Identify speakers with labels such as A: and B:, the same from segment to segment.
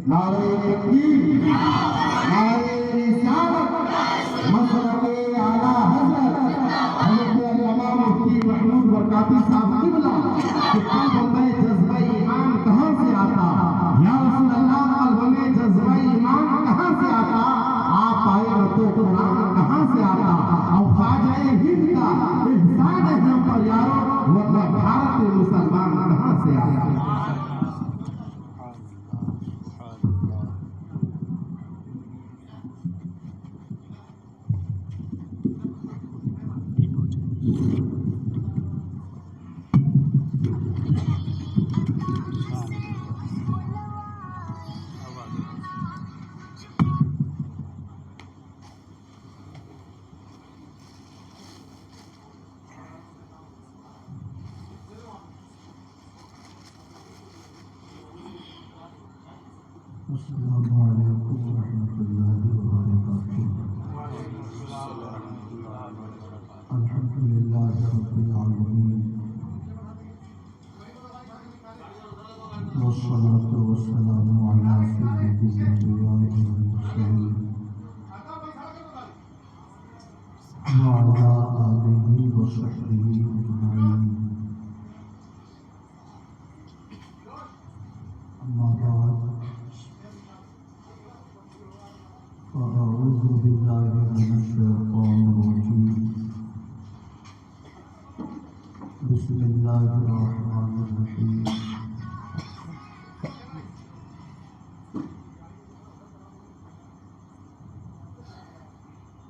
A: نعرہ تکبیر، نعرہ رسالت، مسلک اعلیٰ حضرت حضرت علامہ مفتی محمود برکاتی صاحب قبلہ کہ قلب میں جذبہ ایمان کہاں سے آتا؟ یا رسول اللہ قلب میں جذبہ ایمان کہاں سے آتا؟ آپ آئے تو قرآن کہاں سے آتا؟ اور خواجہ ہند کا احسان ہے ہم پر یارو، ورنہ بھارت مسلمان کہاں سے آتا؟
B: السلام علیکم ورحمۃ اللہ وبرکاتہ۔ الحمد للہ رب العالمین، والصلاة والسلام علی سید الانبیاء والمرسلین وعلی آلہ وصحبہ اجمعین، اما بعد فأعوذ باللہ من الشیطان الرجیم، بسم اللہ الرحمن الرحیم۔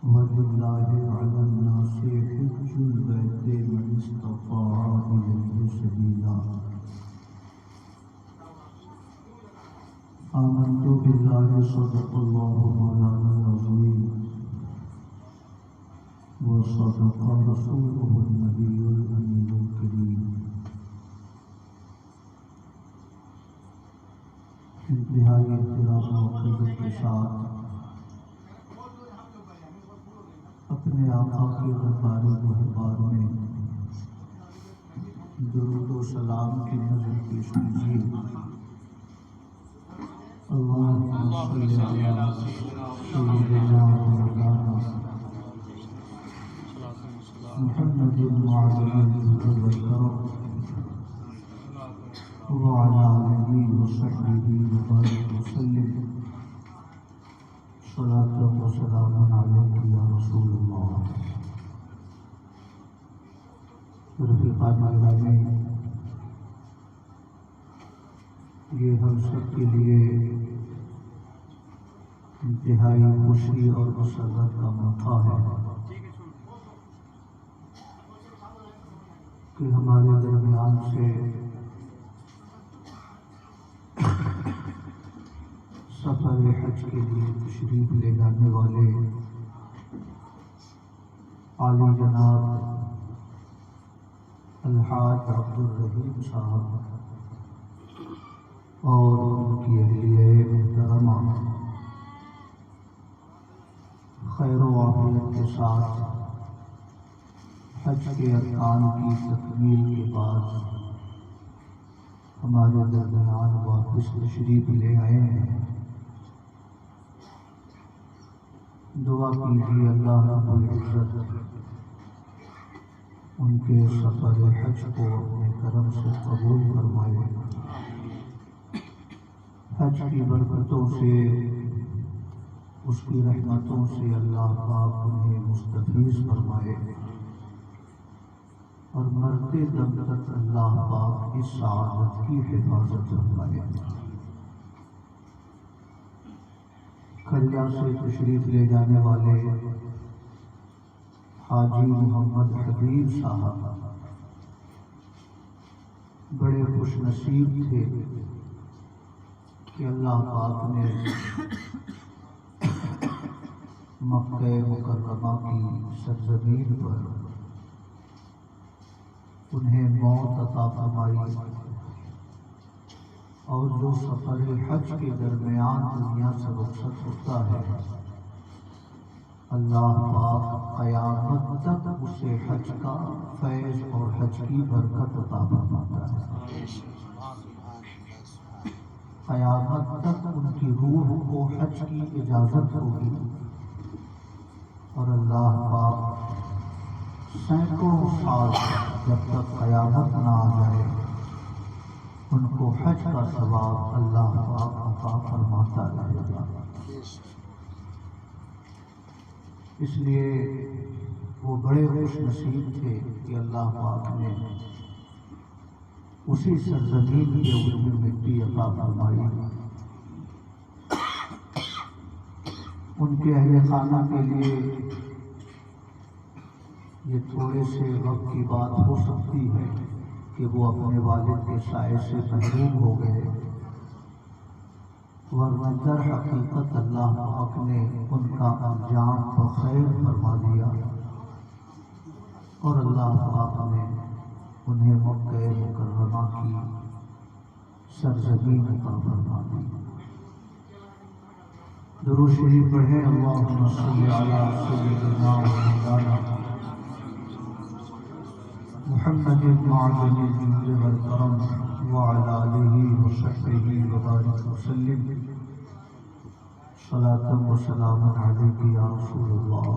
B: وَلِلَّهِ عَلَى النَّاسِ حِجُّ الْبَيْتِ مَنِ اسْتَطَاعَ إِلَيْهِ سَبِيلًا۔ آمنت باللہ صدق اللہ مولانا العظیم وصدق رسولہ النبی الامین الکریم۔ انتہائی احترام و عزت کے ساتھ اپنے آقا کے دربار محبار میں درود و سلام کی نظر پیش کیجیے۔ اللہم صلی علی سیدنا مولانا محمد معظم الجود والکرم وعلی آلہ وصحبہ وبارک وسلم، صلاۃ و سلام علیک یا رسول اللہ۔ رفیقان گرامی، یہ ہم سب کے لیے انتہائی خوشی اور مسرت کا موقع ہے کہ ہمارے درمیان سے سفر حج کے لیے تشریف لے جانے والے عالی جناب الحاج عبد الرحیم صاحب اور ان کی اہلیہ محترمہ خیر و عافیت کے ساتھ حج کے ارکان کی تکمیل کے بعد ہمارے درمیان واپس تشریف لے آئے ہیں۔ دعا کیجیے اللہ رب العزت ان کے سفر حج کو اپنے کرم سے قبول فرمائے، حج کی برکتوں سے، اس کی رحمتوں سے اللہ پاک انہیں مستفیض فرمائے، اور مرتے دم تک اللہ پاک اس سعادت کی حفاظت فرمائے۔ کھلیا سے تشریف لے جانے والے حاجی محمد حبیب صاحب بڑے خوش نصیب تھے کہ اللہ پاک نے مکہ مکرمہ کی سرزمین پر انہیں موت عطا فرمائی، اور جو سفر حج کے درمیان دنیا سے رخصت ہوتا ہے اللہ پاک قیامت تک اسے حج کا فیض اور حج کی برکت عطا فرماتا ہے۔ قیامت تک ان کی روح کو حج کی اجازت ہوگی، اور اللہ پاک سینکڑوں سال جب تک قیامت نہ آ جائے ان کو حج کا ثواب اللہ پاک عطا فرماتا رہے گا۔ اس لیے وہ بڑے خوش نصیب تھے کہ اللہ پاک نے اسی سرزمین کے اوپر مٹی عطا فرمائی۔ ان کے اہل خانہ کے لیے یہ تھوڑے سے وقت کی بات ہو سکتی ہے کہ وہ اپنے والد کے سائے سے محروم ہو گئے، ورنہ در حقیقت اللہ پاک نے ان کا انجام بخیر فرما دیا، اور اللہ پاک نے انہیں مکہ مکرمہ کی سرزمین عطا فرما دی۔ درود شریف پڑھیں، اللہم صلی علی سیدنا و مولانا محمد معدن الجود والکرم وعلی آلہ وصحبہ وبارک وسلم، صلاۃ و سلام علیک یا رسول اللہ۔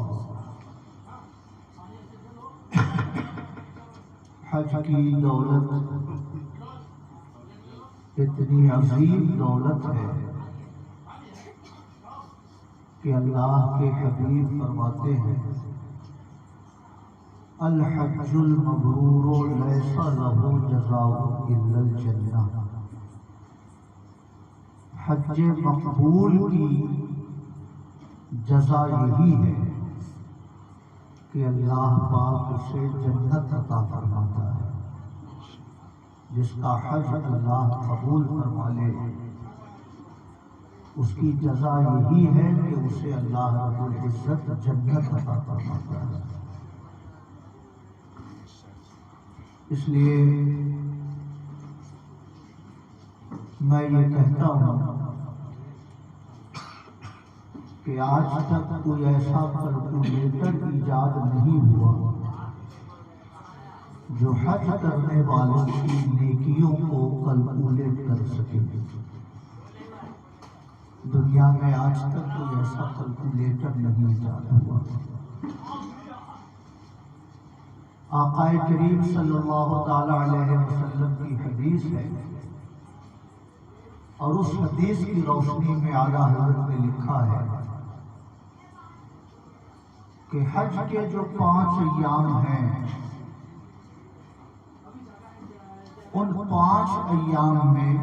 B: حج کی دولت اتنی عظیم دولت ہے کہ اللہ کے حبیب فرماتے ہیں الحج المبرور لیس لہ جزاء الا الجنہ۔ حج مقبول کی جزا یہی ہے کہ اللہ پاک اسے جنت عطا فرماتا ہے۔ جس کا حج اللہ قبول فرما لے اس کی جزا یہی ہے کہ اسے اللہ رب العزت جنت عطا فرماتا ہے۔ اس لیے میں یہ کہتا ہوں کہ آج تک کوئی ایسا کیلکولیٹر ایجاد نہیں ہوا جو حج کرنے والوں کی نیکیوں کو کیلکولیٹ کر سکے۔ دنیا میں آج تک کوئی ایسا کیلکولیٹر نہیں ایجاد ہوا۔ آقا کریم صلی اللہ تعالی علیہ وسلم کی حدیث ہے، اور اس حدیث کی روشنی میں اعلیٰ حضرت نے لکھا ہے کہ حج کے جو 5 ایام ہیں ان 5 ایام میں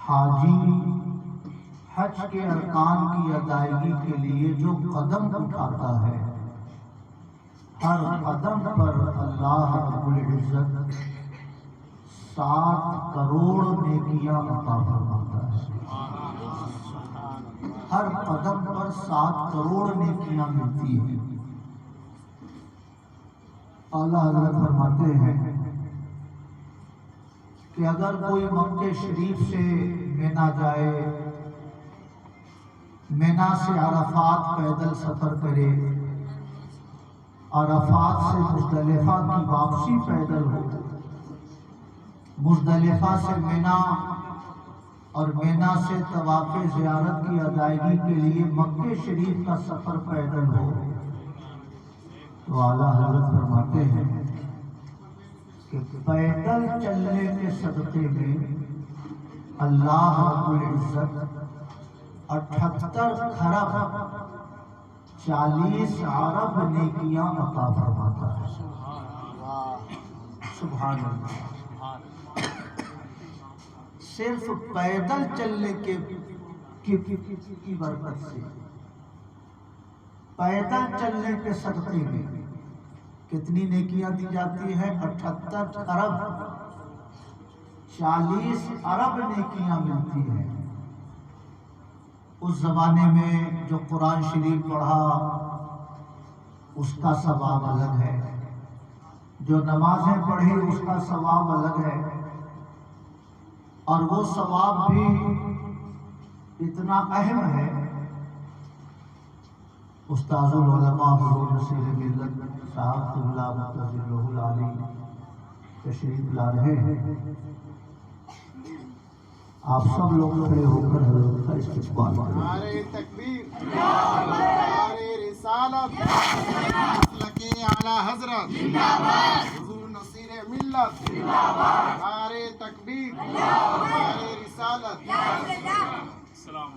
B: حاجی حج کے ارکان کی ادائیگی کے لیے جو قدم اٹھاتا ہے ہر قدم پر اللہ رب العزت 7 کروڑ نیکیاں عطا فرماتا ہے۔ ہر قدم پر 7 کروڑ نیکیاں ملتی ہیں۔ اعلیٰ حضرت فرماتے ہیں کہ اگر کوئی مکہ شریف سے مینا جائے، مینا سے عرفات پیدل سفر کرے، عرفات سے مزدلفہ کی واپسی پیدل ہو، مزدلفہ سے مینا اور مینا سے طواف زیارت کی ادائیگی کے لیے مکہ شریف کا سفر پیدل ہو، تو اعلیٰ حضرت فرماتے ہیں کہ پیدل چلنے کے صدقے میں اللہ رب العزت 78 کھرب 40 ارب نیکیاں عطا فرماتا ہے۔ سبحان اللہ۔ صرف پیدل چلنے کی برکت سے، پیدل چلنے کے صدقے میں کتنی نیکیاں دی جاتی ہیں؟ 78 ارب 40 ارب نیکیاں ملتی ہیں۔ اس زمانے میں جو قرآن شریف پڑھا اس کا ثواب الگ ہے، جو نمازیں پڑھی اس کا ثواب الگ ہے، اور وہ ثواب بھی اتنا اہم ہے۔ استاذ العلماء حضور نصیر ملت صاحب قبلہ متظلہ العالی تشریف لا رہے ہیں۔ آپ سب لوگ کھڑے ہو کر حضرت کا استقبال کریں.
A: نعرہ تکبیر، نعرہ رسالت، مسلک اعلی حضرت، حضور نصیر ملت، نعرہ تکبیر، نعرہ رسالت. السلام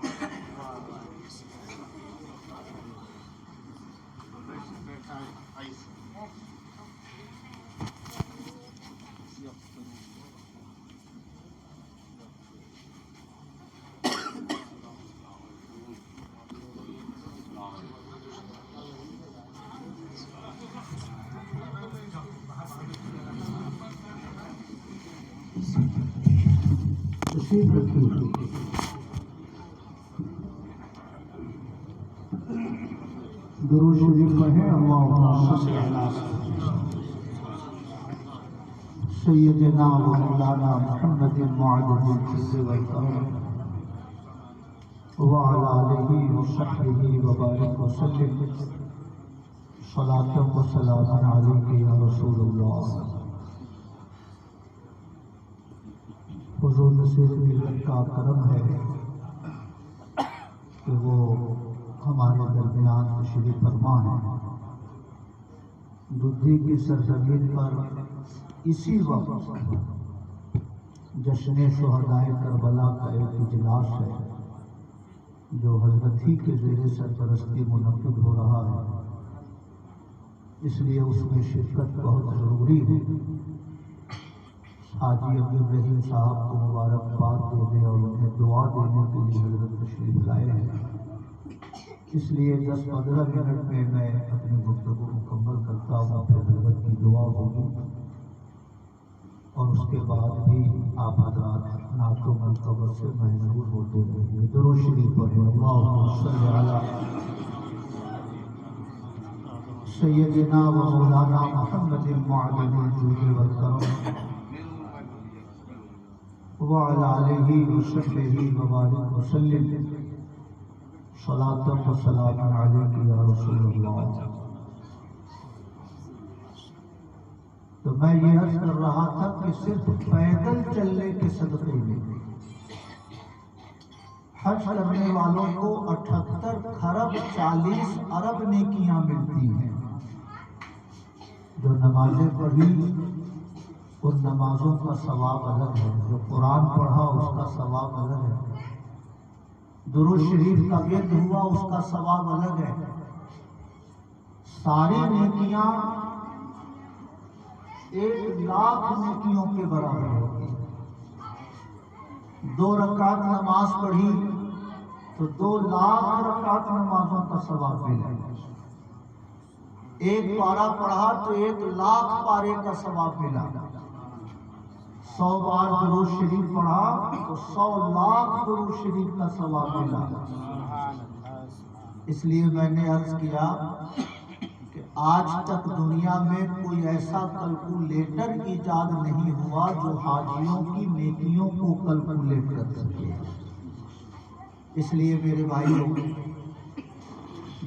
B: تشریف رکھیے. درود شریف پڑھیں. اللہم صل علی سیدنا و مولانا محمد معدد الجود والکرم وعلی آلہ وصحبہ وبارک وسلم. صلاۃ و سلام علیک یا رسول اللہ. حضور نصیر ملت کا کرم ہے کہ وہ ہمارے درمیان تشریف فرما ہے. دودھی کی سرزمین پر اسی وقت جشن شہدائے کربلا کا ایک اجلاس ہے جو حضرت ہی کے زیر سرپرستی منعقد ہو رہا ہے، اس لیے اس میں شرکت بہت ضروری ہے. حاجی عبدالرحیم صاحب کو مبارکباد دینے اور انہیں دعا دینے کے لیے حضرت تشریف لائے ہیں. اس لیے 10-15 منٹ میں اپنی گفتگو مکمل کرتا ہوں، پھر حضرت کی دعا ہوگی اور اس کے بعد بھی آپ حضرات نعت و منقبت سے محظور ہوتے رہیں گے. درود شریف پڑھیں. اللہم صل علی سیدنا و مولانا محمد معدد الجود والکرم وعلی آلہ وصحبہ وبارک وسلم. صلاۃ و سلام علیک یا رسول اللہ. تو میں یہ عرض کر رہا تھا کہ صرف پیدل چلنے کے صدقے میں حج کرنے والوں کو 78 خرب 40 ارب نیکیاں ملتی ہیں. جو نمازیں پڑھی ان نمازوں کا ثواب الگ ہے، جو قرآن پڑھا اس کا ثواب الگ ہے، درود شریف کا ورد ہوا اس کا ثواب الگ ہے. ساری نیکیاں 1,00,000 نیکیوں کے برابر ہوتی ہیں. 2 رکعت نماز پڑھی تو 2,00,000 رکعت نمازوں کا ثواب ملے. 1 پارہ پڑھا تو 1,00,000 پارے کا ثواب ملا. 100 بار درود شریف پڑھا تو 100,00,000 درود شریف کا ثواب ملا. اس لیے میں نے عرض کیا کہ آج تک دنیا میں کوئی ایسا کیلکولیٹر ایجاد نہیں ہوا جو حاجیوں کی نیکیوں کو کیلکولیٹ کر سکے. اس لیے میرے بھائیوں،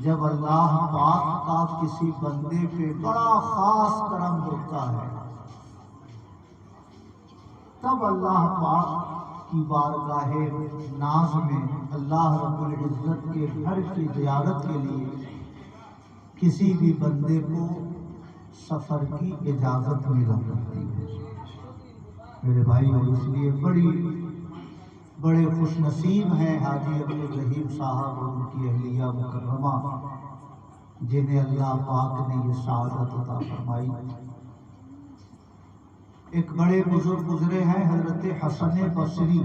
B: جب اللہ پاک کا کسی بندے پہ بڑا خاص کرم ہوتا ہے تب اللہ پاک کی بارگاہ ناز میں اللہ رب العزت کے گھر کی زیارت کے لیے کسی بھی بندے کو سفر کی اجازت ملا کرتی ہے. میرے بھائیوں، اس لیے بڑے خوش نصیب ہیں حاجی عبدالرحیم صاحب اور ان کی اہلیہ مکرمہ جنہیں اللہ پاک نے یہ سعادت عطا فرمائی. ایک بڑے بزرگ گزرے ہیں حضرت حسن بصری،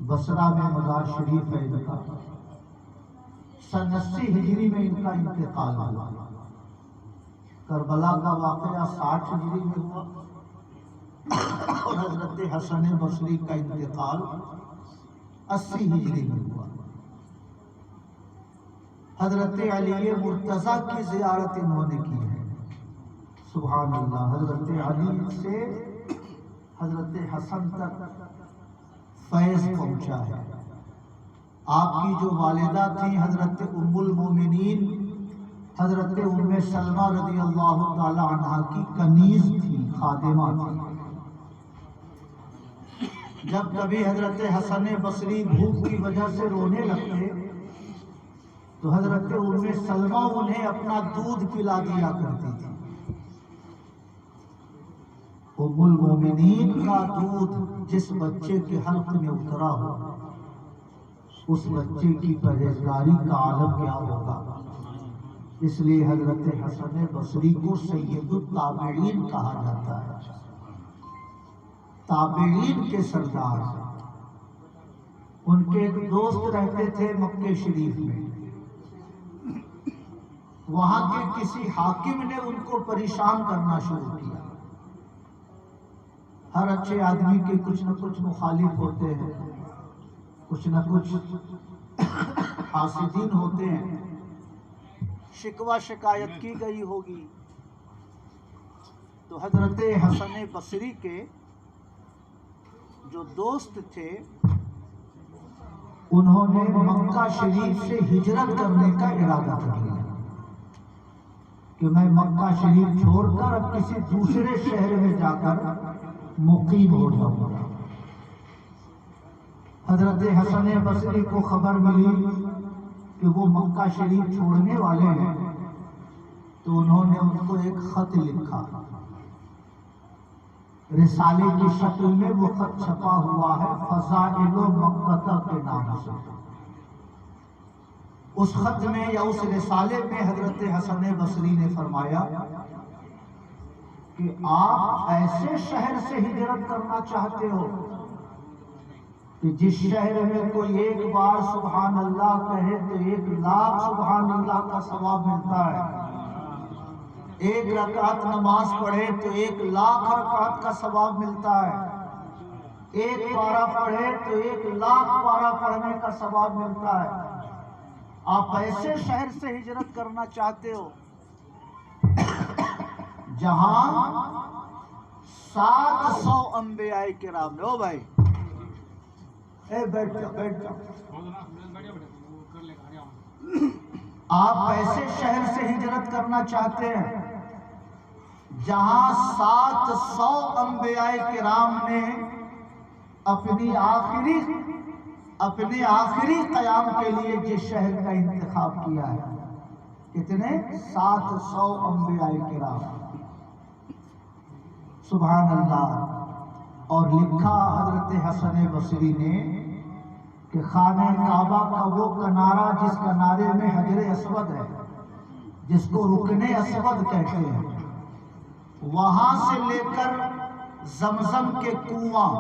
B: بصرہ میں مزار شریف ہے ان کا. سن 80 ہجری میں ان کا انتقال ہوا. کربلا کا واقعہ 60 ہجری میں ہوا اور حضرت حسن بصری کا انتقال 80 ہجری میں ہوا. حضرت علی مرتضیٰ کی زیارت انہوں نے کی ہے. سبحان اللہ. حضرت علی سے حضرت حسن تک فیض پہنچا ہے. آپ کی جو والدہ تھی حضرت ام المومنین حضرت ام سلمہ رضی اللہ تعالی عنہ کی کنیز تھی، خادمہ تھی. جب کبھی حضرت حسن بصری بھوک کی وجہ سے رونے لگتے تو حضرت ام سلمہ انہیں اپنا دودھ پلا دیا کرتی تھی۔ ام المومنین کا دودھ جس بچے کے حلق میں اترا ہو اس بچے کی پرہیزگاری کا عالم کیا ہوگا۔ اس لیے حضرت حسن بصری کو سید التابعین کہا جاتا ہے، تابعین کے سردار۔ ان کے ایک دوست رہتے تھے مکہ شریف میں، وہاں کے کسی حاکم نے ان کو پریشان کرنا شروع کیا۔ ہر اچھے آدمی کے کچھ نہ کچھ مخالف ہوتے ہیں، کچھ نہ کچھ حاسدین ہوتے ہیں، شکوہ شکایت کی گئی ہوگی۔ تو حضرت حسن بصری کے جو دوست تھے انہوں نے مکہ شریف سے ہجرت کرنے کا ارادہ کر لیا کہ میں مکہ شریف چھوڑ کر اب کسی دوسرے شہر میں جا کر مقیم ہو جاؤں گا۔ حضرت حسن بصری کو خبر ملی کہ وہ مکہ شریف چھوڑنے والے ہیں، تو انہوں نے ان کو ایک خط لکھا، رسالے کی شکل میں وہ خط چھپا ہوا ہے فضائل مکہ کے نام سے۔ اس خط میں یا اس رسالے میں حضرت حسن بصری نے فرمایا کہ آپ ایسے شہر سے ہجرت کرنا چاہتے ہو کہ جس شہر میں کوئی ایک بار سبحان اللہ کہے تو 1,00,000 سبحان اللہ کا ثواب ملتا ہے، ایک رکعت نماز پڑھے تو 1,00,000 رکعت کا ثواب ملتا ہے، ایک پارہ پڑھے تو 1,00,000 پارہ پڑھنے کا ثواب ملتا ہے۔ آپ ایسے شہر سے ہجرت کرنا چاہتے ہو جہاں 700 انبیاء کرام نے، او بھائی بیٹھ جاؤ، آپ ایسے شہر سے ہجرت کرنا چاہتے ہیں جہاں 700 انبیاء کرام نے اپنے آخری قیام کے لیے جس شہر کا انتخاب کیا ہے۔ کتنے؟ 700 انبیاء کرام، سبحان اللہ۔ اور لکھا حضرت حسن بصری نے کہ خانہ کعبہ کا وہ کنارہ جس کنارے میں حجر اسود ہے، جس کو رکن اسود کہتے ہیں، وہاں سے لے کر زمزم کے کنواں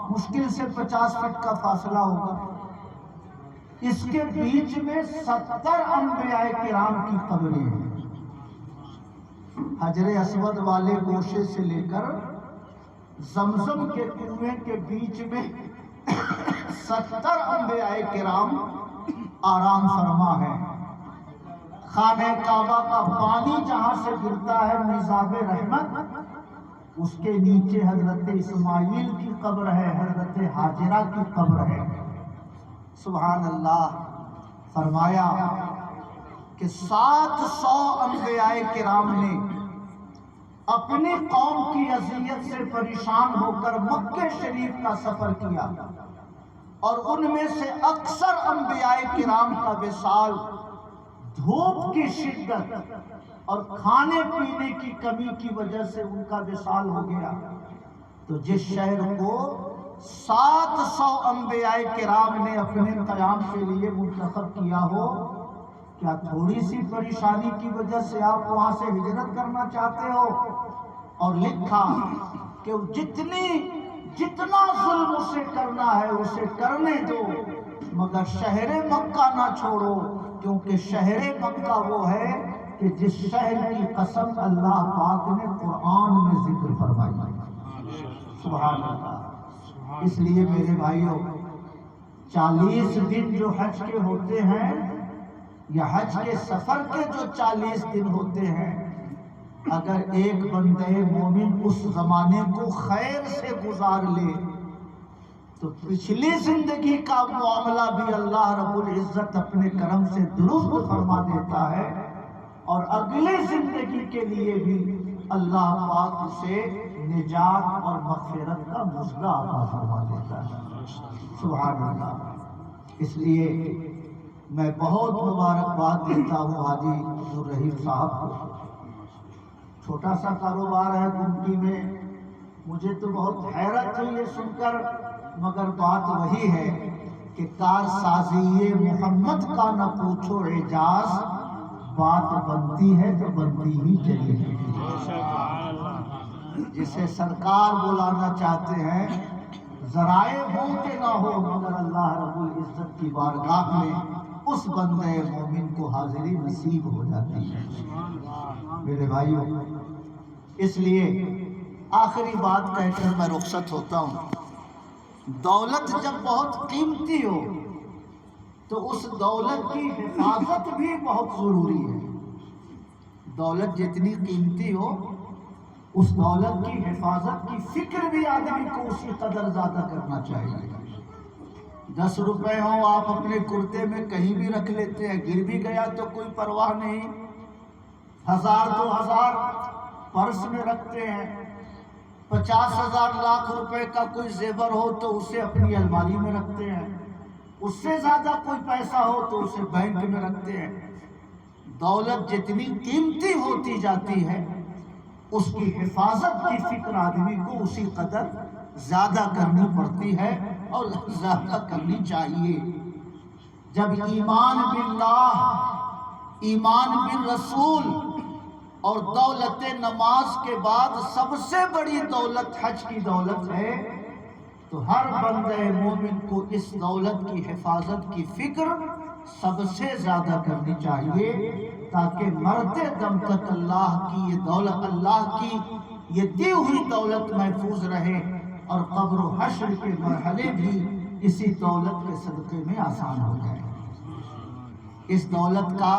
B: مشکل سے 50 فٹ کا فاصلہ ہوگا، اس کے بیچ میں 70 انبیاء کرام کی قبریں ہیں۔ حجر اسود والے گوشے سے لے کر زمزم کے کنویں کے بیچ میں 70 انبیاء کرام آرام فرما ہے۔ خانہ کعبہ کا پانی جہاں سے گرتا ہے میزاب رحمت، اس کے نیچے حضرت اسماعیل کی قبر ہے، حضرت ہاجرہ کی قبر ہے، سبحان اللہ۔ فرمایا کہ 700 انبیاء کرام نے اپنی قوم کی اذیت سے پریشان ہو کر مکہ شریف کا سفر کیا، اور ان میں سے اکثر انبیاء کرام کا وصال دھوپ کی شدت اور کھانے پینے کی کمی کی وجہ سے ان کا وصال ہو گیا۔ تو جس شہر کو 700 انبیاء کرام نے اپنے قیام کے لیے منتخب کیا ہو، کیا تھوڑی سی پریشانی کی وجہ سے آپ وہاں سے ہجرت کرنا چاہتے ہو؟ اور لکھا کہ جتنا ظلم اسے کرنا ہے اسے کرنے دو، مگر شہر مکہ نہ چھوڑو، کیونکہ شہر مکہ وہ ہے کہ جس شہر کی قسم اللہ پاک نے قرآن میں ذکر فرمائی، سبحان اللہ۔ اس لیے میرے بھائیوں، 40 دن جو حج کے ہوتے ہیں یا حج کے سفر کے جو 40 دن ہوتے ہیں، اگر ایک بندے مومن اس زمانے کو خیر سے گزار لے تو پچھلی زندگی کا معاملہ بھی اللہ رب العزت اپنے کرم سے درست فرما دیتا ہے، اور اگلی زندگی کے لیے بھی اللہ پاک سے نجات اور مغفرت کا مژدہ عطا فرما دیتا ہے۔ سبحان اللہ۔ اس لیے میں بہت مبارکباد دیتا ہوں حاجی عبدالرحیم صاحب کو۔ چھوٹا سا کاروبار ہے گمٹی میں، مجھے تو بہت حیرت ہوئی یہ سن کر، مگر بات وہی ہے کہ کار سازی محمد کا نہ پوچھو اعجاز، بات بنتی ہے تو بنتی ہی چلی جاتی ہے۔ جسے سرکار بلانا چاہتے ہیں ذرائع ہو کہ نہ ہو، مگر اللہ رب العزت کی بارگاہ میں اس بندے مومن کو حاضری نصیب ہو جاتی ہے۔ میرے بھائیوں، اس لیے آخری بات کہہ کر میں رخصت ہوتا ہوں۔ دولت جب بہت قیمتی ہو تو اس دولت کی حفاظت بھی بہت ضروری ہے۔ دولت جتنی قیمتی ہو اس دولت کی حفاظت کی فکر بھی آدمی کو اسی قدر زیادہ کرنا چاہیے۔ 10 روپے ہوں آپ اپنے کرتے میں کہیں بھی رکھ لیتے ہیں، گر بھی گیا تو کوئی پرواہ نہیں، 1000 2000 پرس میں رکھتے ہیں، 50,000 لاکھ روپے کا کوئی زیور ہو تو اسے اپنی الماری میں رکھتے ہیں، اس سے زیادہ کوئی پیسہ ہو تو اسے بینک میں رکھتے ہیں۔ دولت جتنی قیمتی ہوتی جاتی ہے اس کی حفاظت کی فکر آدمی کو اسی قدر زیادہ کرنی پڑتی ہے اور زیادہ کرنی چاہیے۔ جب ایمان باللہ، ایمان بالرسول اور دولت نماز کے بعد سب سے بڑی دولت حج کی دولت ہے، تو ہر بندے مومن کو اس دولت کی حفاظت کی فکر سب سے زیادہ کرنی چاہیے، تاکہ مرتے دم تک اللہ کی یہ دولت، اللہ کی یہ دی ہوئی دولت محفوظ رہے اور قبر و حشر کے مرحلے بھی اسی دولت کے صدقے میں آسان ہو جائے۔ اس دولت کا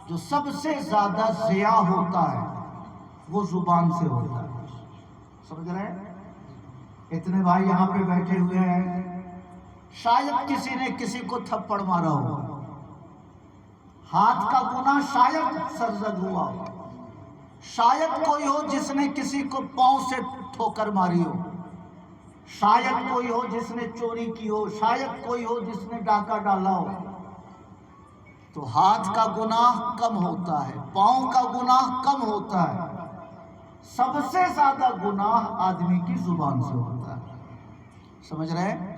B: جو سب سے زیادہ ضیاع ہوتا ہے وہ زبان سے ہوتا ہے۔ سمجھ رہے ہیں؟ اتنے بھائی یہاں پہ بیٹھے ہوئے ہیں، شاید کسی نے کسی کو تھپڑ مارا ہو، ہاتھ کا گناہ شاید سرزد ہوا ہو، شاید کوئی ہو جس نے کسی کو پاؤں سے ٹھوکر ماری ہو، شاید کوئی ہو جس نے چوری کی ہو، شاید کوئی ہو جس نے ڈاکہ ڈالا ہو۔ تو ہاتھ کا گناہ کم ہوتا ہے، پاؤں کا گناہ کم ہوتا ہے، سب سے زیادہ گناہ آدمی کی زبان سے ہوتا ہے۔ سمجھ رہے ہیں؟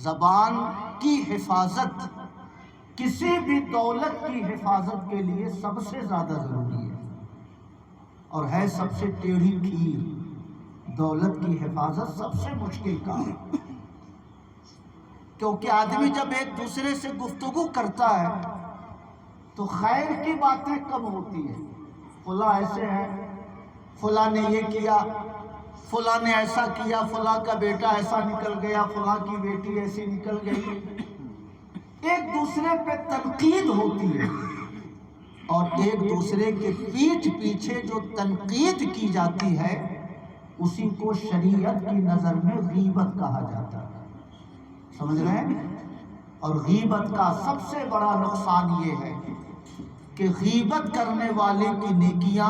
B: زبان کی حفاظت کسی بھی دولت کی حفاظت کے لیے سب سے زیادہ ضروری ہے، اور ہے سب سے ٹیڑھی کھیر۔ دولت کی حفاظت سب سے مشکل کام ہے، کیونکہ آدمی جب ایک دوسرے سے گفتگو کرتا ہے تو خیر کی باتیں کم ہوتی ہیں۔ فلاں ایسے ہے، فلاں نے یہ کیا، فلاں نے ایسا کیا، فلاں کا بیٹا ایسا نکل گیا، فلاں کی بیٹی ایسی نکل گئی۔ ایک دوسرے پہ تنقید ہوتی ہے، اور ایک دوسرے کے پیٹھ پیچھے جو تنقید کی جاتی ہے اسی کو شریعت کی نظر میں غیبت کہا جاتا ہے۔ سمجھ رہے ہیں؟ اور غیبت کا سب سے بڑا نقصان یہ ہے کہ غیبت کرنے والے کی نیکیاں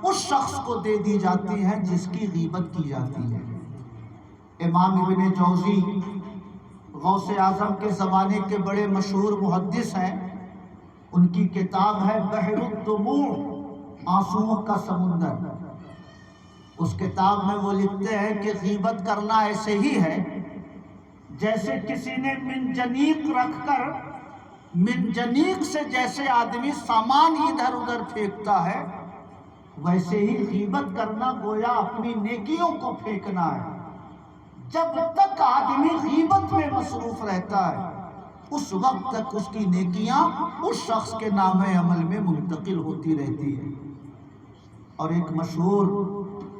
B: اس شخص کو دے دی جاتی ہیں جس کی غیبت کی جاتی ہے۔ امام ابن جوزی غوث اعظم کے زمانے کے بڑے مشہور محدث ہیں، ان کی کتاب ہے بحر الدموع، آنسوؤں کا سمندر۔ اس کتاب میں وہ لکھتے ہیں کہ غیبت کرنا ایسے ہی ہے جیسے کسی نے منجنیق رکھ کر، منجنیق سے جیسے آدمی سامان ادھر ادھر پھینکتا ہے، ویسے ہی غیبت کرنا گویا اپنی نیکیوں کو پھینکنا ہے۔ جب تک آدمی غیبت میں مصروف رہتا ہے اس وقت تک اس کی نیکیاں اس شخص کے نام عمل میں منتقل ہوتی رہتی ہے۔ اور ایک مشہور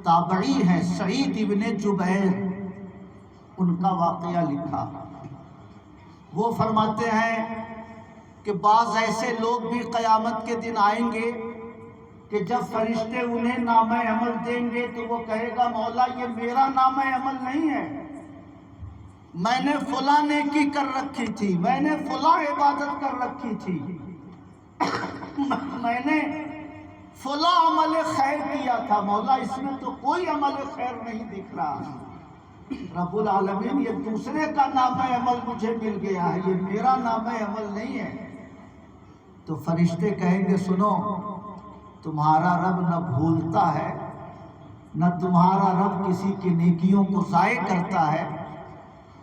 B: تابعی ہے سعید ابن جبیر، ان کا واقعہ لکھا۔ وہ فرماتے ہیں کہ بعض ایسے لوگ بھی قیامت کے دن آئیں گے کہ جب فرشتے انہیں نام عمل دیں گے تو وہ کہے گا مولا یہ میرا نام عمل نہیں ہے، میں نے فلاں نیکی کر رکھی تھی، میں نے فلاں عبادت کر رکھی تھی، میں نے فلاں عمل خیر کیا تھا، مولا اس میں تو کوئی عمل خیر نہیں دکھ رہا۔ رب العالمین یہ دوسرے کا نام عمل مجھے مل گیا ہے، یہ میرا نام عمل نہیں ہے۔ تو فرشتے کہیں گے سنو، تمہارا رب نہ بھولتا ہے، نہ تمہارا رب کسی کی نیکیوں کو ضائع کرتا ہے۔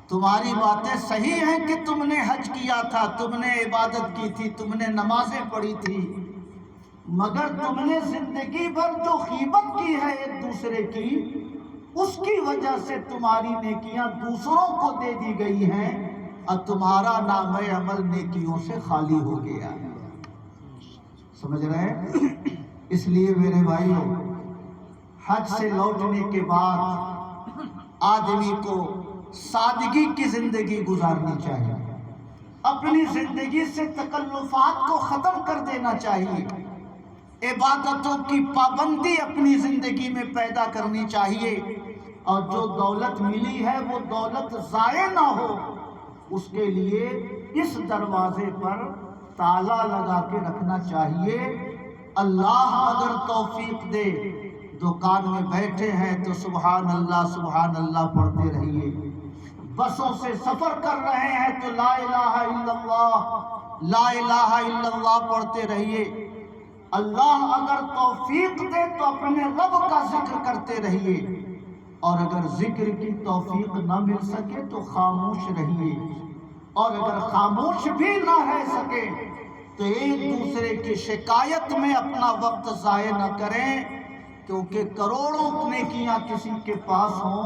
B: تمہاری باتیں صحیح ہیں کہ تم نے حج کیا تھا، تم نے عبادت کی تھی، تم نے نمازیں پڑھی تھی، مگر تم نے زندگی بھر جو غیبت کی ہے ایک دوسرے کی، اس کی وجہ سے تمہاری نیکیاں دوسروں کو دے دی گئی ہیں اور تمہارا نام عمل نیکیوں سے خالی ہو گیا ہے۔ سمجھ رہے ہیں؟ اس لیے میرے بھائیوں، حج سے لوٹنے کے بعد آدمی کو سادگی کی زندگی گزارنی چاہیے، اپنی زندگی سے تکلفات کو ختم کر دینا چاہیے، عبادتوں کی پابندی اپنی زندگی میں پیدا کرنی چاہیے، اور جو دولت ملی ہے وہ دولت ضائع نہ ہو، اس کے لیے اس دروازے پر تالا لگا کے رکھنا چاہیے۔ اللہ اگر توفیق دے، دکان میں بیٹھے ہیں تو سبحان اللہ پڑھتے رہیے، بسوں سے سفر کر رہے ہیں تو لا الہ الا اللہ پڑھتے رہیے۔ اللہ اگر توفیق دے تو اپنے رب کا ذکر کرتے رہیے، اور اگر ذکر کی توفیق نہ مل سکے تو خاموش رہیے، اور اگر خاموش بھی نہ رہ سکے تو ایک دوسرے کی شکایت میں اپنا وقت ضائع نہ کریں، کیونکہ کروڑوں نیکیاں کسی کے پاس ہوں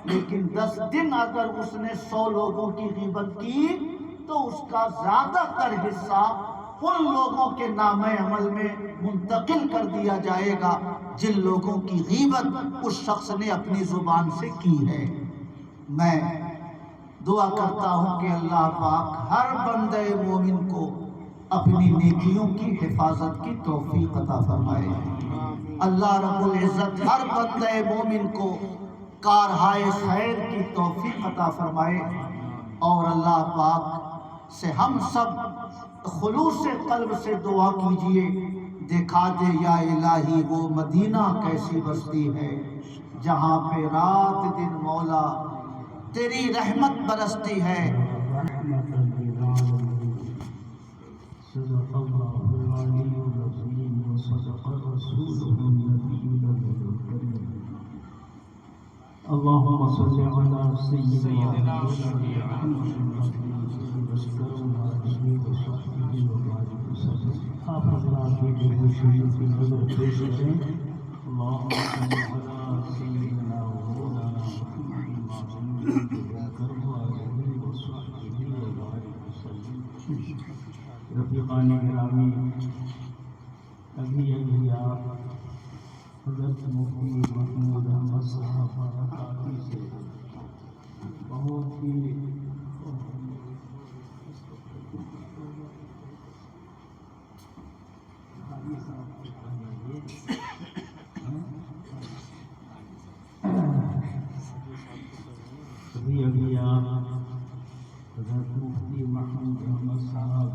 B: لیکن 10 دن اگر اس نے 100 لوگوں کی غیبت کی تو اس کا زیادہ تر حصہ ان لوگوں کے نام عمل میں منتقل کر دیا جائے گا جن لوگوں کی غیبت اس شخص نے اپنی زبان سے کی ہے۔ میں دعا کرتا ہوں کہ اللہ پاک ہر بندے مومن کو اپنی نیکیوں کی حفاظت کی توفیق عطا فرمائے۔ اللہ رب العزت ہر بندے مومن کو کارہائے خیر کی توفیق عطا فرمائے، اور اللہ پاک سے ہم سب خلوص قلب سے دعا کیجئے، دکھا دے یا الہی وہ مدینہ کیسی بستی ہے جہاں پہ رات دن مولا تیری رحمت برستی ہے۔
C: صدق اللہ العلی العظیم وصدق رسولہ النبی الکریم۔ اللہم صل علی سیدنا محمد آپ حضرات بھی جو شریف کی نظر پیش کریں۔ اللہم صل علی سیدنا مولانا محمد رفیقان گرامی، ابھی آپ حضرت مفتی محمود احمد صاحب برکاتی سے بہت ہی ابھی آپ حضرت مفتی محمود احمد صاحب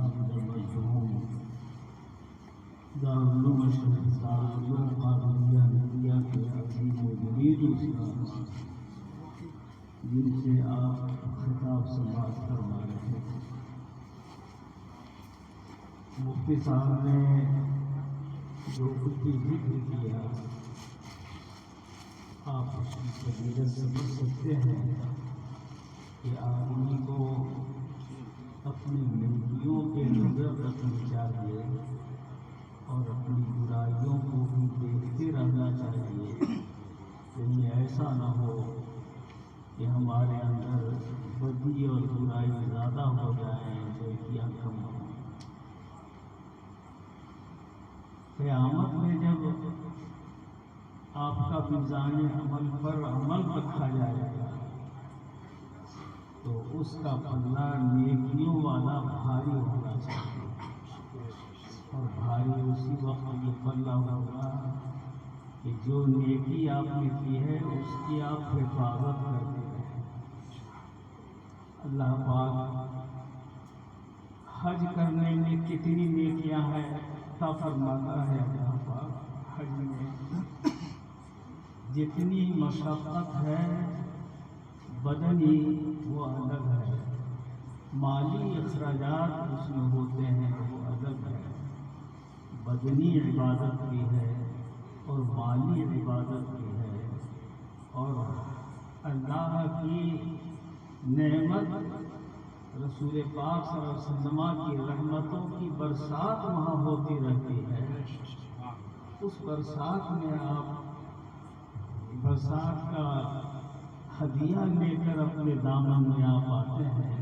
C: دارالعلوم شریف دارالعلوم قادریہ نگریہ کے عظیم و جلیل استاد جن سے آپ خطاب سے بات کروا رہے تھے، مفتی صاحب نے جو کچھ بھی ذکر کیا آپ اس کی فضیلت سمجھ سکتے ہیں کہ آدمی کو اپنی نیکیوں کے نظر رکھنی چاہیے اور اپنی برائیوں کو بھی دیکھتے رہنا چاہیے، کہیں ایسا نہ ہو کہ ہمارے اندر بدی اور برائی زیادہ ہو جائیں، نیکیاں کم ہوں۔ قیامت میں جب آپ کا میزان عمل پر عمل رکھا جائے گا تو اس کا پلہ نیکیوں والا بھاری ہونا چاہیے، اور بھاری اسی وقت یہ پلہ ہوگا کہ جو نیکی آپ نے کی ہے اس کی آپ حفاظت کرتے رہیں۔ اللہ پاک حج کرنے میں کتنی نیکیاں ہیں عطا فرماتا ہے اللہ پاک، حج میں جتنی مشقت ہے بدنی وہ الگ ہے، مالی اخراجات اس میں ہوتے ہیں وہ الگ ہے، بدنی عبادت بھی ہے اور مالی عبادت بھی ہے، اور اللہ کی نعمت رسول پاک صلی اللہ علیہ وسلم کی رحمتوں کی برسات وہاں ہوتی رہتی ہے۔ اس برسات میں آپ برسات کا ہدیہ لے کر اپنے دامن میں آپ آتے ہیں،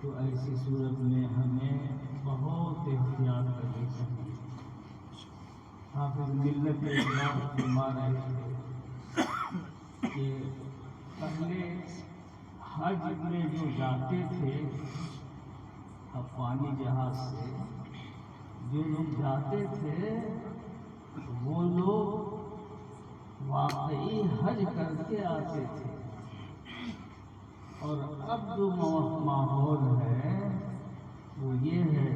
C: تو ایسی صورت میں ہمیں بہت احتیاط کرنی چاہیے۔ حافظ ملت اسلام فرما رہے تھے کہ پہلے حج میں جو جاتے تھے اب پانی جہاز سے جو لوگ جاتے تھے وہ لوگ واقعی حج کر کے آتے تھے، اور اب جو ماحول ہے وہ یہ ہے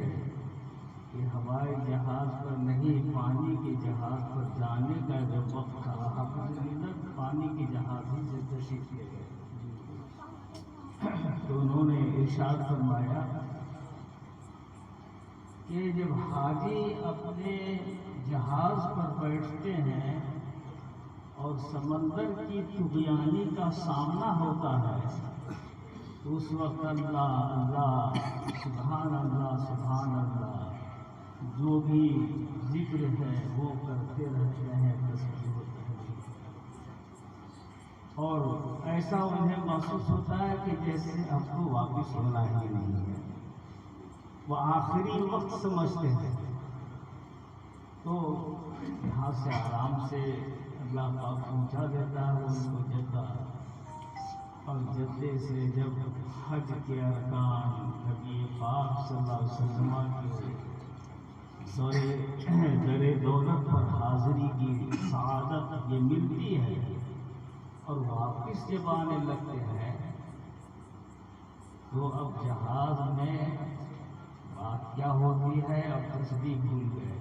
C: کہ ہوائی جہاز پر نہیں، پانی کے جہاز پر جانے کا جب وقت تھا حافظ ملت پانی کے جہاز ہی سے تشریف لے گئے، تو انہوں نے ارشاد فرمایا کہ جب حاجی اپنے جہاز پر بیٹھتے ہیں اور سمندر کی طغیانی کا سامنا ہوتا ہے تو اس وقت اللہ اللہ سبحان اللہ سبحان اللہ جو بھی ذکر ہے وہ کرتے رہتے ہیں، تسبیح و تحلیل، اور ایسا انہیں محسوس ہوتا ہے کہ جیسے اب کو واپس ہونا ہی نہیں ہے، وہ آخری وقت سمجھتے ہیں۔ تو یہاں سے آرام سے اللہ پاک پہنچا دیتا ہے ان کو جدہ، اور جدے سے جب حج کے ارکان نبی پاک صلی اللہ علیہ وسلم کے در دولت پر حاضری کی سعادت یہ ملتی ہے، اور واپس جب آنے لگتے ہیں تو اب جہاز میں بات کیا ہوتی ہے اب تصدیق بھول گئے،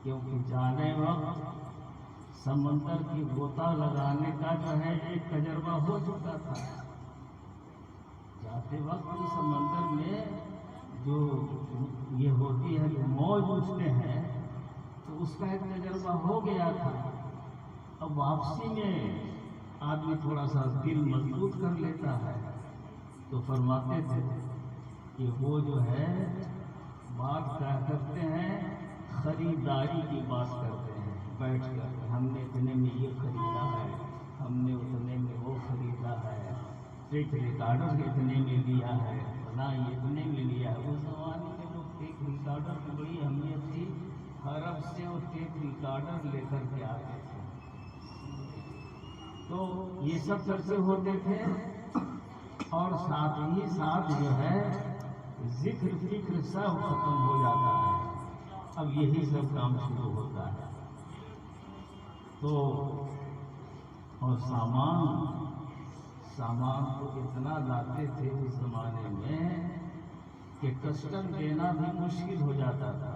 C: کیونکہ جانے وقت سمندر کی غوطہ لگانے کا جو ہے ایک تجربہ ہو چکا تھا، جاتے وقت سمندر میں جو یہ ہوتی ہے جو موج اٹھتے ہیں تو اس کا ایک تجربہ ہو گیا تھا۔ اب واپسی میں آدمی تھوڑا سا دل مضبوط کر لیتا ہے، تو فرماتے تھے کہ وہ جو ہے بات کیا کرتے ہیں، خریداری کی بات کرتے ہیں بیٹھ کر، ہم نے اتنے میں یہ خریدا ہے، ہم نے اتنے میں وہ خریدا ہے، ٹیپ ریکارڈر اتنے میں لیا ہے، فلاں اتنے میں لیا ہے۔ اس زمانے میں لوگ ٹیپ ریکارڈر کی بڑی اہمیت تھی، عرب سے وہ ٹیپ ریکارڈر لے کر کے آتے تھے، تو یہ سب چرچے ہوتے تھے، اور ساتھ ہی ساتھ جو ہے ذکر فکر سب ختم ہو جاتا ہے، اب یہی سب کام شروع ہوتا ہے۔ تو اور سامان کو اتنا لاتے تھے اس زمانے میں کہ کسٹم دینا بھی مشکل ہو جاتا تھا۔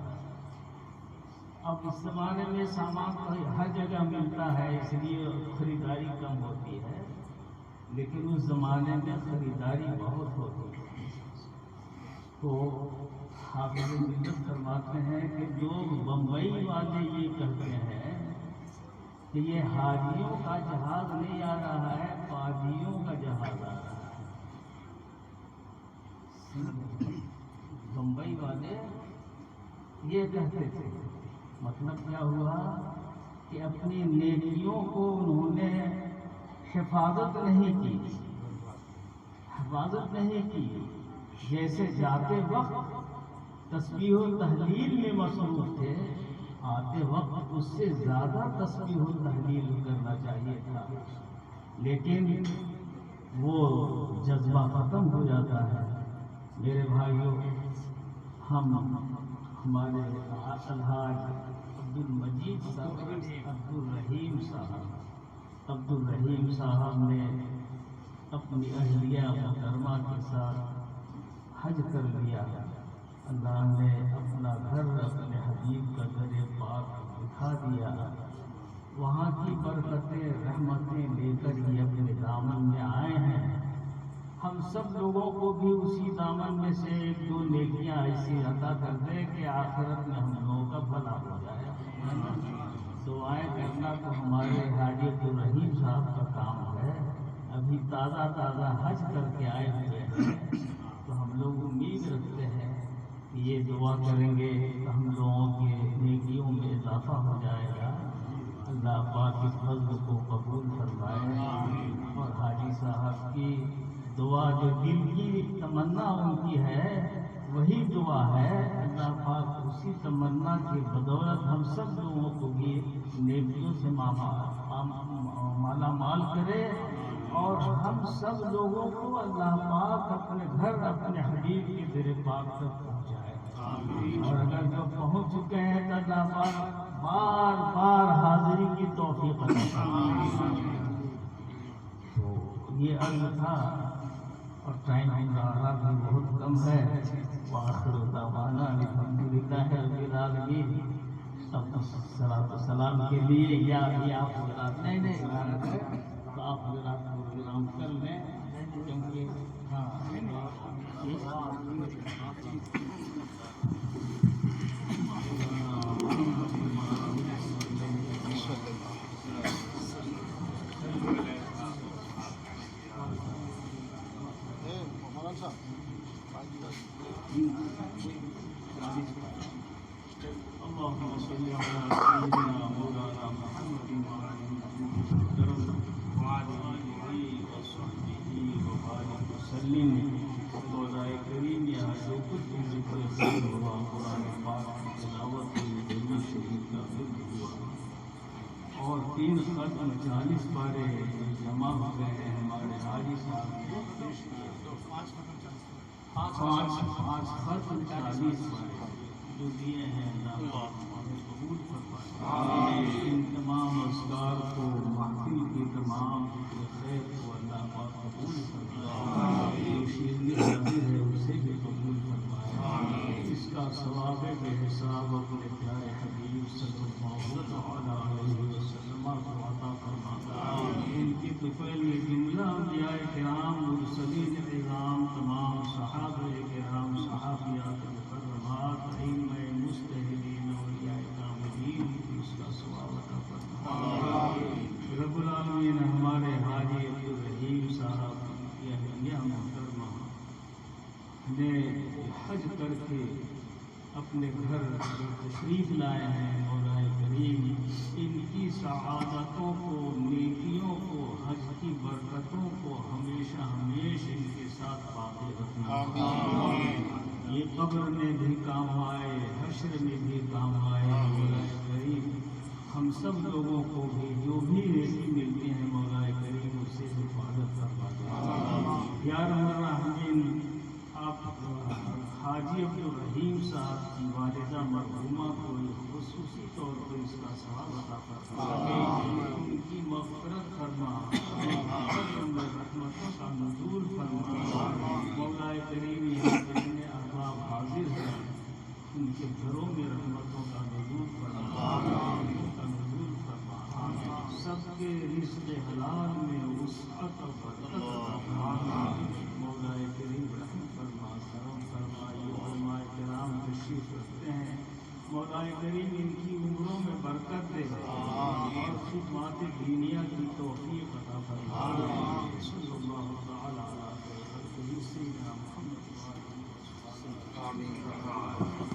C: اب اس زمانے میں سامان تو ہر جگہ ملتا ہے اس لیے خریداری کم ہوتی ہے، لیکن اس زمانے میں خریداری بہت ہوتی ہے۔ تو حافظ ملت فرماتے ہیں کہ لوگ بمبئی والے یہ کہتے ہیں کہ یہ حاجیوں کا جہاز نہیں آ رہا ہے، فاجیوں کا جہاز آ رہا ہے۔ بمبئی والے یہ کہتے تھے، مطلب کیا ہوا کہ اپنی نیکیوں کو انہوں نے حفاظت نہیں کی، جیسے جاتے وقت تسبیح و تحلیل میں مصروف تھے، آتے وقت اس سے زیادہ تسبیح و تحلیل کرنا چاہیے تھا، لیکن وہ جذبہ ختم ہو جاتا ہے۔ میرے بھائیوں، ہمارے الحاج عبدالمجید صاحب عبدالرحیم صاحب نے اپنی اہلیہ محترمہ کے ساتھ حج کر لیا، اللہ نے اپنا گھر اپنے حبیب کا در پاک دکھا دیا، وہاں کی برکتیں رحمتیں لے کر یہ اپنے دامن میں آئے ہیں۔ ہم سب لوگوں کو بھی اسی دامن میں سے ایک دو نیکیاں ایسی عطا کر دے کہ آخرت میں ہم لوگوں کا بھلا ہو جائے۔ دعائیں کرنا تو ہمارے حاجی عبدالرحیم صاحب کا کام ہے۔ ابھی تازہ حج کر کے آئے ہوئے ہیں، تو ہم لوگ امید رکھتے ہیں کہ یہ دعا کریں گے تو ہم لوگوں کے نیکیوں میں اضافہ ہو جائے گا۔ اللہ پاک اس فضل کو قبول فرمائے، اور حاجی صاحب کی دعا جو دل کی تمنا ان کی ہے وہی دعا ہے۔ اللہ پاک اسی تمنا کی بدولت ہم سب لوگوں کو بھی نیکیوں سے مالا مال کرے، اور ہم سب لوگوں کو اللہ پاک اپنے گھر اپنے حبیب کے در پاک تک پہنچائے، اور اگر جو پہنچ چکے ہیں تو اللہ پاک بار بار حاضری کی توفیق عطا فرمائے۔ تو یہ عرض تھا، اور ٹائم ہمارا بھی بہت کم ہے۔ وآخر دعوانا الحمدللہ رب العالمین۔ اب صلاۃ و سلام کے لیے یا آپ حضرات نہیں تو آپ حضرات پروگرام کر لیں، کیونکہ اللهم صل على سيدنا مولانا محمد وعلى آله وصحبه وبارك وسلم۔ مولا کریم یہاں جو کچھ بھی ذکر خیر ہوا، قرآن پاک کی تلاوت ہوئی، دروود شریف کا ذکر ہوا، اور 3 ختم 40 پارے جمع ہو گئے ہیں ہمارے حاجی صاحب کو پیش کیے۔ 5 ختم 40 پارے جو دیے ہیں اللہ پاک ہمیں قبول فرمائے۔ ان تمام اذکار کو، محفل کی تمام خیر کو اللہ پاک قبول فرمائے۔ جو شیرنی حاضر ہے اسے بھی قبول فرمائے۔ اس کا ثواب بے حساب اپنے پیارے حبیب صلی اللہ علیہ وسلم کو عطا فرمائے۔ ان کی طفیل میں جملہ انبیاء کرام، مرسلین اعظام، تمام صحابہ کرام، صحابیات مکرمات، ائمہ مجتہدین، اولیاء کاملین، اس کا ثواب عطا فرمائے۔ رب العالمین ہمارے حاجی عبدالرحیم صاحب کی اہلیہ محترمہ نے حج کر کے اپنے گھر تشریف لائے ہیں، مولا کریم ان کی سعادتوں کو، نیکیوں کو، حج کی برکتوں کو ہمیشہ ہمیشہ ان کے ساتھ باقی رکھنا۔ یہ قبر میں بھی کام آئے، حشر میں بھی کام آئے۔ مولا کریم ہم سب لوگوں کو بھی جو بھی نیکی ملتی ہیں مولا کریم اس سے حفاظت فرما دے۔ یا رب الرحمین، آپ حاجی عبدالرحیم صاحب کی والدہ مرحومہ کو خصوصی طور پر اس کا ثواب عطا فرما، ان کی مغفرت فرما، رحمتوں کا نزول فرما۔ مولا کریم یہاں جتنے احباب حاضر ہیں ان کے گھروں میں رحمتوں کا نزول فرما، سب کے رزق حلال میں وسعت اور برکت عطا فرما۔ مولا کریم رحم فرما، کرم فرما۔ یہ علماء کرام تشریف رکھتے ہیں، مولا کریم ان کی عمروں میں برکت دے اور خدمات دینیہ کی توفیق عطا فرما۔ صلی اللہ تعالی علی سیدنا محمد و آلہ وصحبہ۔